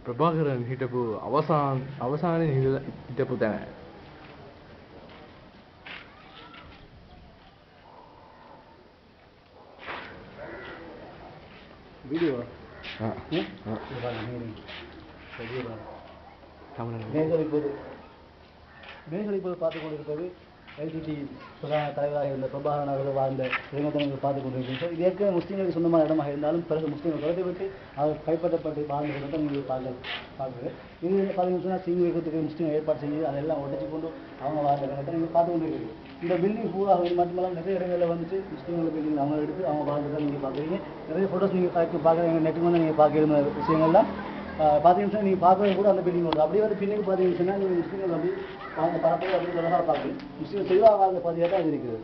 ප්‍රභාකරන් හිටපු අවසානයේ හිටපු තැන. வீடியோ மேகலை இப்போது பார்த்துக் கொண்டிருப்பது எல்டிடி பிரதான தலைவராக இருந்த பிரபாகரன் அவர்கள் வாழ்ந்த இளைஞர்கள் பார்த்துக் கொண்டிருக்கிறோம். இது ஏற்கனவே முஸ்லீம்களுக்கு சொந்தமான இடமாக இருந்தாலும் பிறகு முஸ்லீம்கள் குறைத்து விட்டு அவர் கைப்பற்றப்பட்டு வாழ்ந்ததை நீங்கள் பார்க்குறது. இது பார்த்தீங்கன்னா சீனியர்களுக்கு முஸ்லீம் ஏற்பாடு செஞ்சு அதெல்லாம் உடைச்சு கொண்டு அவங்க வாழ்ந்த இடத்தை நீங்கள் பார்த்து கொண்டிருக்கிறீங்க. இந்த பில்டிங் பூரா மட்டுமல்லாம் நிறைய இடங்களில் வந்துட்டு முஸ்லீம்கள் பில்டிங் அவங்க எடுத்து அவங்க வாழ்ந்ததை நீங்கள் பார்க்குறீங்க. நிறைய ஃபோட்டோஸ் நீங்கள் பார்க்குறீங்க. நெட்டுக்கு வந்து நீங்கள் பார்க்குற விஷயங்கள்லாம் பார்த்தீங்கன்னா நீங்கள் பார்க்கறது கூட அந்த பில்டிங் வரும். அப்படியே வந்து பின்னுக்கு பார்த்தீங்கன்னா நீங்கள் முஸ்லீம்கள் அப்படி அந்த பரப்பை அப்படி அழகாக பார்க்குறீங்க. முஸ்லீம் செல்வாக வாழ்ந்த பதிவாக தான் அது இருக்கிறது.